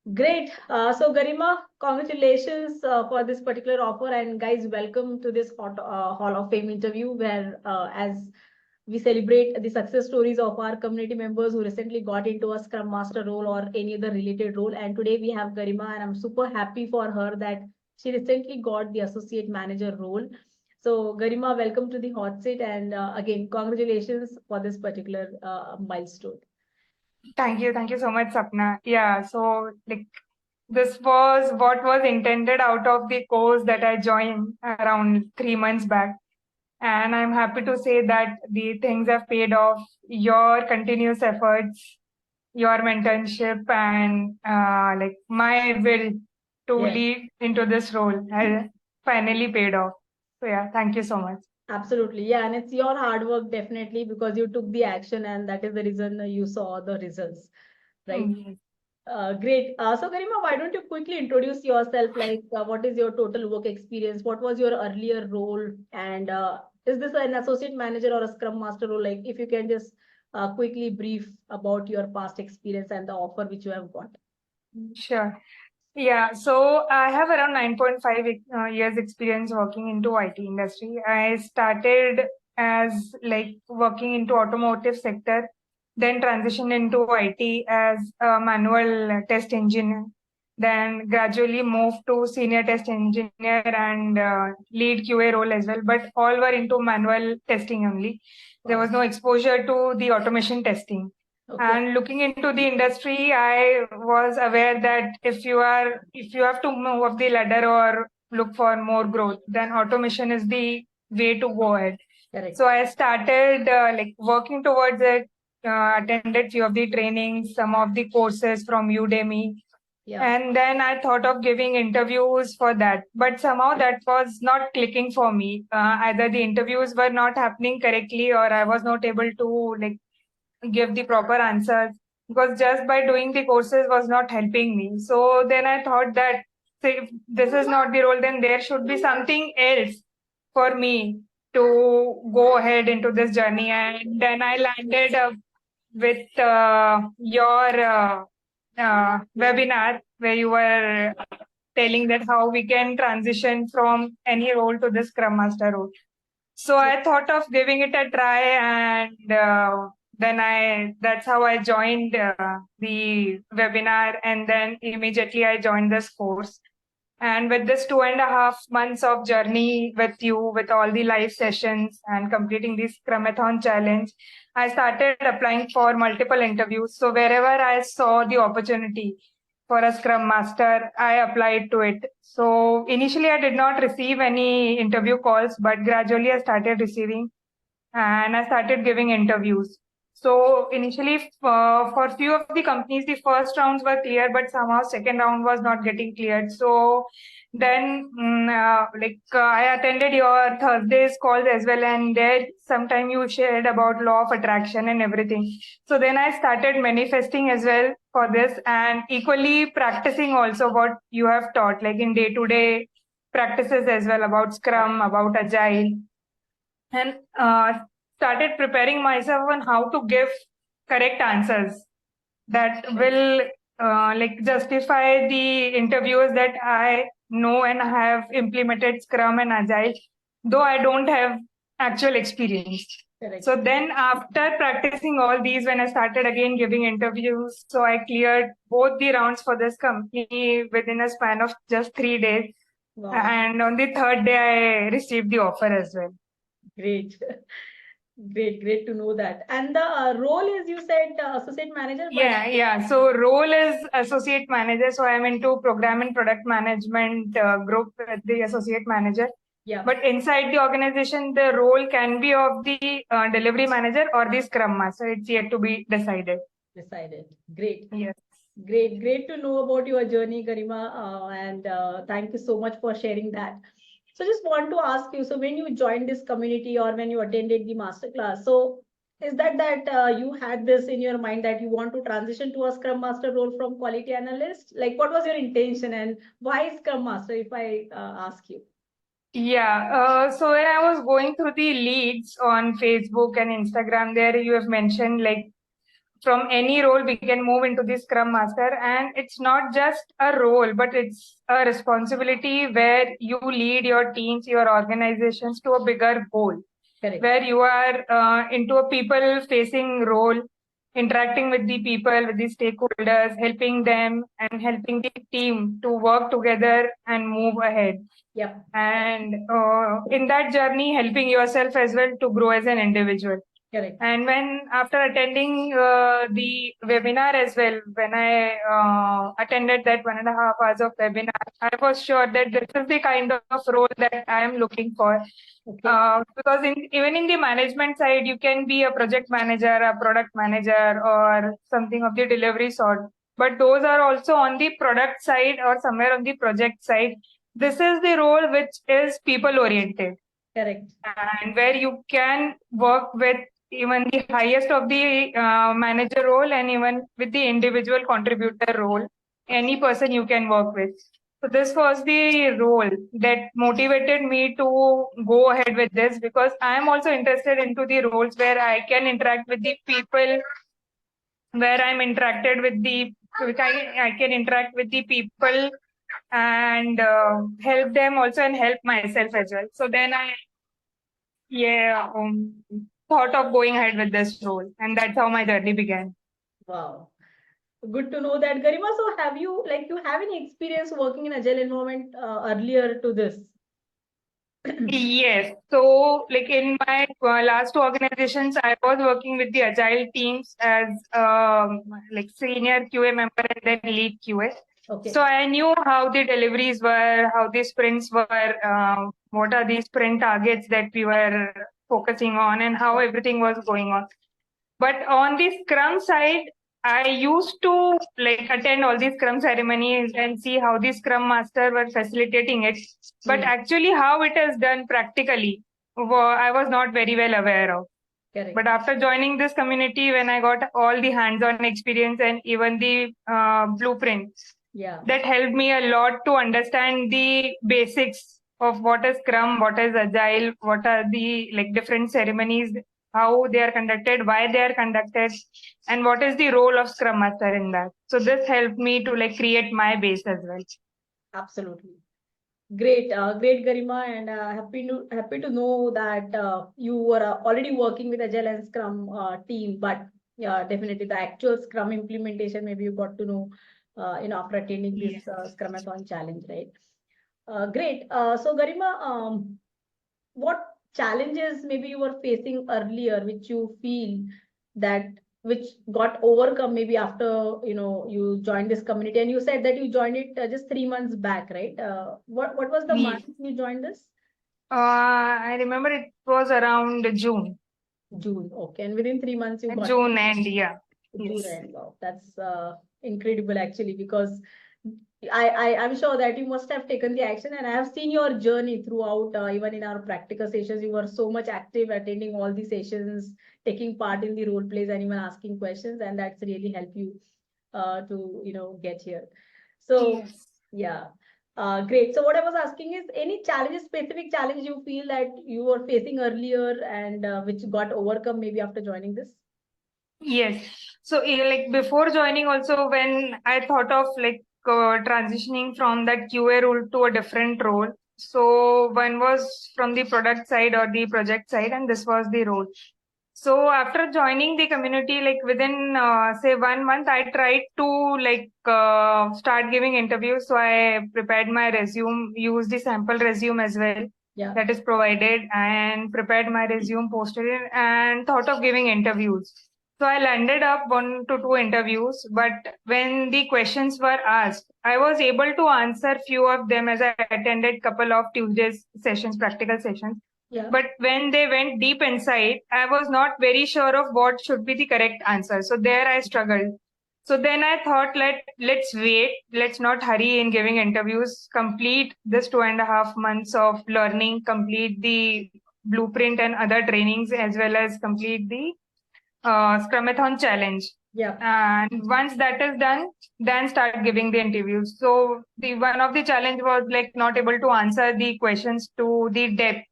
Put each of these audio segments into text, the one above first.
Great. So Garima, congratulations for this particular offer, and guys, welcome to this Hall of Fame interview where, as we celebrate the success stories of our community members who recently got into a Scrum Master role or any other related role. And today we have Garima, and I'm super happy for her that she recently got the Associate Manager role. So Garima, welcome to the hot seat, and again, congratulations for this particular milestone. Thank you so much, Sapna. Yeah, so this was what was intended out of the course that I joined around 3 months back. And I'm happy to say that the things have paid off. Your continuous efforts, your mentorship, and my will to Yes. lead into this role has finally paid off. So yeah, thank you so much. Absolutely. Yeah. And it's your hard work, definitely, because you took the action and that is the reason you saw the results, right? Yes. Great. So, Garima, why don't you quickly introduce yourself? Like, what is your total work experience? What was your earlier role? And is this an associate manager or a scrum master role? Like, if you can just quickly brief about your past experience and the offer which you have got. Sure. Yeah, so I have around 9.5 years experience working into IT industry. I started as working into automotive sector, then transitioned into IT as a manual test engineer, then gradually moved to senior test engineer and lead QA role as well, but all were into manual testing only. There was no exposure to the automation testing. Okay. And looking into the industry, I was aware that if you have to move up the ladder or look for more growth, then automation is the way to go ahead. Correct. So I started working towards it, attended few of the trainings, some of the courses from Udemy. Yeah. And then I thought of giving interviews for that, but somehow that was not clicking for me. Either the interviews were not happening correctly, or I was not able to give the proper answers, because just by doing the courses was not helping me. So then I thought that, say, if this is not the role, then there should be something else for me to go ahead into this journey. And then I landed with your webinar where you were telling that how we can transition from any role to the Scrum Master role. So I thought of giving it a try, and then that's how I joined the webinar, and then immediately I joined this course. And with this 2.5 months of journey with you, with all the live sessions and completing this Scrumathon challenge, I started applying for multiple interviews. So wherever I saw the opportunity for a Scrum Master, I applied to it. So initially I did not receive any interview calls, but gradually I started receiving and I started giving interviews. So initially, for few of the companies, the first rounds were clear, but somehow second round was not getting cleared. So then, I attended your Thursdays calls as well, and there sometime you shared about law of attraction and everything. So then I started manifesting as well for this, and equally practicing also what you have taught, like in day-to-day practices as well, about Scrum, about Agile, and started preparing myself on how to give correct answers that will justify the interviews that I know and have implemented Scrum and Agile, though I don't have actual experience. Correct. So then after practicing all these, when I started again giving interviews, so I cleared both the rounds for this company within a span of just 3 days. Wow. And on the third day, I received the offer as well. Great. Great to know that. And the role is, you said, associate manager? Yeah. So role is associate manager. So I'm into program and product management group with the associate manager. Yeah. But inside the organization, the role can be of the delivery manager or the scrum master. It's yet to be decided. Great. Yes. Great to know about your journey, Garima. And thank you so much for sharing that. So just want to ask you, so when you joined this community or when you attended the masterclass, so is that you had this in your mind that you want to transition to a Scrum Master role from quality analyst? Like, what was your intention and why Scrum Master, if I ask you? Yeah. So when I was going through the leads on Facebook and Instagram, there you have mentioned like from any role we can move into the Scrum Master, and it's not just a role, but it's a responsibility where you lead your teams, your organizations to a bigger goal. Correct. Where you are into a people-facing role, interacting with the people, with the stakeholders, helping them and helping the team to work together and move ahead. Yeah. And in that journey, helping yourself as well to grow as an individual. Correct. And when after attending the webinar as well, when I attended that 1.5 hours of webinar, I was sure that this is the kind of role that I am looking for. Okay. Because even in the management side, you can be a project manager, a product manager, or something of the delivery sort. But those are also on the product side or somewhere on the project side. This is the role which is people oriented. Correct. And where you can work with even the highest of the manager role and even with the individual contributor role, any person you can work with. So this was the role that motivated me to go ahead with this, because I am also interested into the roles where I can interact with the people, where I'm interacted with the, I can interact with the people and help them also and help myself as well. So then I thought of going ahead with this role, and that's how my journey began. Wow. Good to know that, Garima. So have you have any experience working in agile environment earlier to this? Yes. So like in my last two organizations, I was working with the agile teams as like senior QA member and then lead QA. Okay. So I knew how the deliveries were, how the sprints were, what are the sprint targets that we were focusing on, and how everything was going on. But on the Scrum side, I used to like attend all these Scrum ceremonies and see how the Scrum Master were facilitating it. But actually how it is done practically, I was not very well aware of. Correct. But after joining this community, when I got all the hands-on experience and even the blueprints, that helped me a lot to understand the basics of what is Scrum, what is Agile, what are the like different ceremonies, how they are conducted, why they are conducted, and what is the role of Scrum Master in that. So this helped me to like create my base as well. Absolutely. Great, great, Garima, and happy to know that you were already working with Agile and Scrum team. But yeah, definitely the actual Scrum implementation, maybe you got to know, after attending this Scrumathon challenge, right? Great. So Garima, what challenges maybe you were facing earlier, which you feel that which got overcome maybe after you joined this community, and you said that you joined it just 3 months back, right? What was the month you joined this? I remember it was around June. June, okay, and within 3 months you got June end, yeah. June end. Wow, that's incredible actually, because I'm sure that you must have taken the action, and I have seen your journey throughout. Even in our practical sessions, you were so much active, attending all the sessions, taking part in the role plays, and even asking questions, and that's really helped you to get here. So yeah, great. So what I was asking is, any challenges, specific challenge you feel that you were facing earlier and which got overcome maybe after joining this? Yes. So like before joining also, when I thought of like transitioning from that QA role to a different role. So one was from the product side or the project side, and this was the role. So after joining the community, like within say 1 month, I tried to like start giving interviews. So I prepared my resume, used the sample resume as well. Yeah. That is provided, and prepared my resume, posted it, and thought of giving interviews. So I landed up 1 to 2 interviews, but when the questions were asked, I was able to answer few of them as I attended couple of Tuesdays sessions, practical sessions. Yeah. But when they went deep inside, I was not very sure of what should be the correct answer. So there I struggled. So then I thought, let's wait. Let's not hurry in giving interviews. Complete this 2.5 months of learning, complete the blueprint and other trainings, as well as complete the Scrumathon challenge. Yeah. And once that is done, then start giving the interviews. So the one of the challenge was like not able to answer the questions to the depth.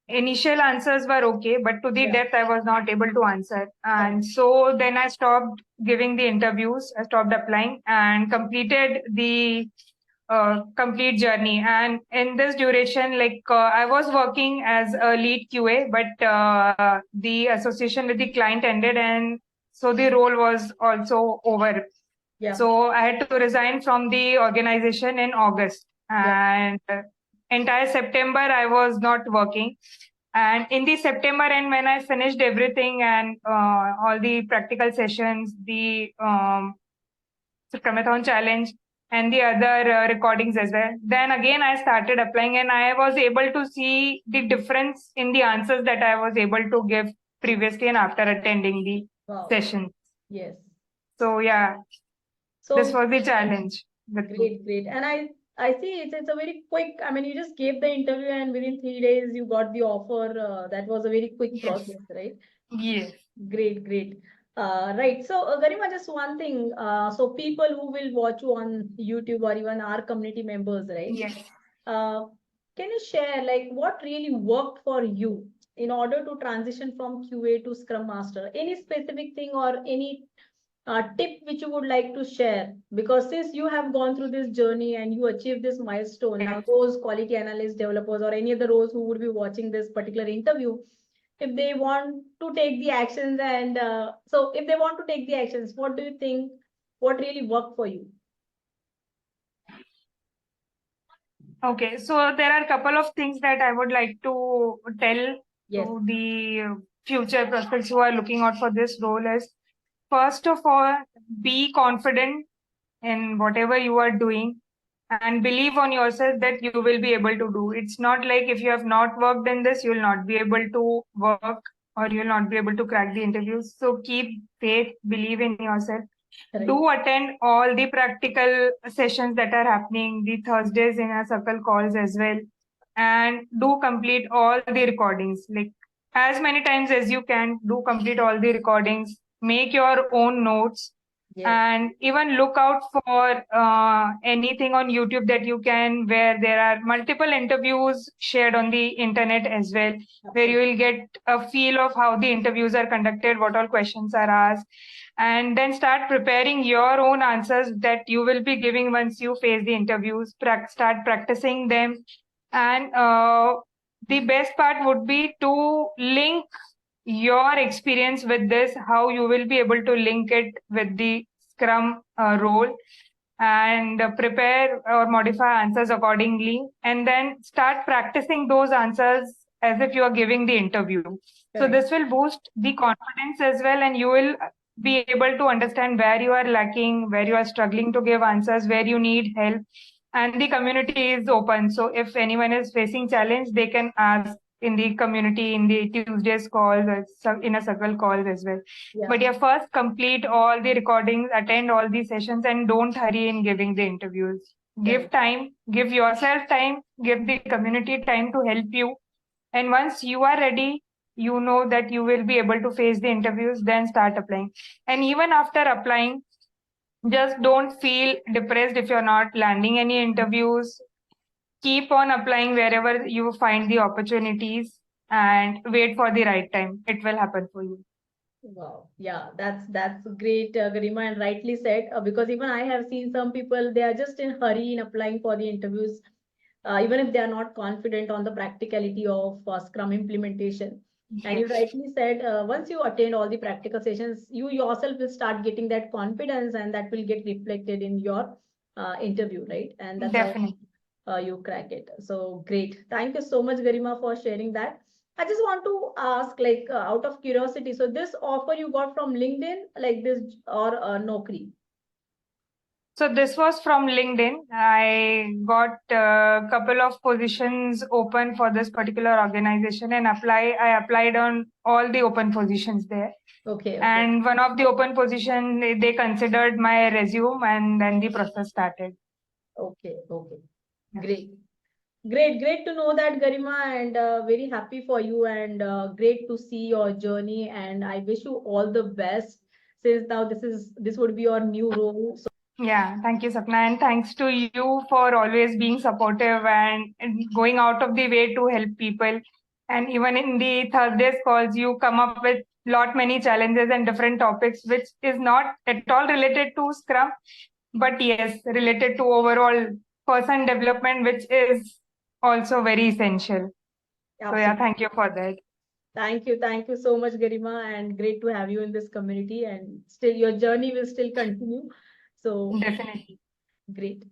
initial answers were okay, but to the Yeah. depth I was not able to answer. And so then I stopped giving the interviews, I stopped applying and completed the complete journey. And in this duration, I was working as a lead QA, but the association with the client ended, and so the role was also over. Yeah. So I had to resign from the organization in August, and entire September I was not working. And in the September end, when I finished everything and all the practical sessions, the Scrumathon challenge, and the other recordings as well, then again I started applying, and I was able to see the difference in the answers that I was able to give previously and after attending the session. Yes. So yeah, this was the challenge. Great. And I see it's a very quick, I mean, you just gave the interview and within 3 days you got the offer. That was a very quick process, right? Yes. Great. Right. So, Garima, just one thing. So people who will watch you on YouTube or even our community members, right? Yes. Can you share like what really worked for you in order to transition from QA to Scrum Master? Any specific thing or any tip which you would like to share? Because since you have gone through this journey and you achieved this milestone, now those quality analysts, developers, or any other roles who would be watching this particular interview, if they want to take the actions and so if they want to take the actions, what do you think? What really worked for you? Okay, so there are a couple of things that I would like to tell to the future prospects who are looking out for this role is, first of all, be confident in whatever you are doing and believe on yourself that you will be able to do. It's not like if you have not worked in this, you will not be able to work or you will not be able to crack the interviews. So keep faith, believe in yourself. Do attend all the practical sessions that are happening, the Thursdays in our circle calls as well, and do complete all the recordings. Like as many times as you can, do complete all the recordings, make your own notes, and even look out for anything on YouTube that you can, where there are multiple interviews shared on the internet as well, where you will get a feel of how the interviews are conducted, what all questions are asked, and then start preparing your own answers that you will be giving once you face the interviews. Start practicing them, and the best part would be to link your experience with this, how you will be able to link it with the Scrum role, and prepare or modify answers accordingly, and then start practicing those answers as if you are giving the interview. So this will boost the confidence as well, and you will be able to understand where you are lacking, where you are struggling to give answers, where you need help. And the community is open. So if anyone is facing challenge, they can ask in the community, in the Tuesdays calls, in a circle calls as well. But first complete all the recordings, attend all the sessions, and don't hurry in giving the interviews. Give time, give yourself time, give the community time to help you. And once you are ready, you know that you will be able to face the interviews, then start applying. And even after applying, just don't feel depressed if you're not landing any interviews. Keep on applying wherever you find the opportunities and wait for the right time. It will happen for you. Wow. Yeah, that's great, Garima, and rightly said. Because even I have seen some people, they are just in hurry in applying for the interviews, even if they are not confident on the practicality of Scrum implementation. And you rightly said, once you attend all the practical sessions, you yourself will start getting that confidence, and that will get reflected in your interview, right? And that's Definitely. how you crack it. So great. Thank you so much, Garima, for sharing that. I just want to ask, like, out of curiosity, so this offer you got from LinkedIn, like this, or Naukri? So this was from LinkedIn. I got a couple of positions open for this particular organization, and I applied on all the open positions there. Okay. And one of the open position, they considered my resume, and then the process started. Okay. Great to know that, Garima, and very happy for you, and great to see your journey, and I wish you all the best, since now this would be your new role. So yeah, thank you, Sapna, and thanks to you for always being supportive and going out of the way to help people. And even in the Thursdays calls, you come up with many challenges and different topics, which is not at all related to Scrum, but yes, related to overall person development, which is also very essential. So yeah, Absolutely. thank you for that. Thank you so much, Garima, and great to have you in this community. And still, your journey will still continue. So Definitely. great.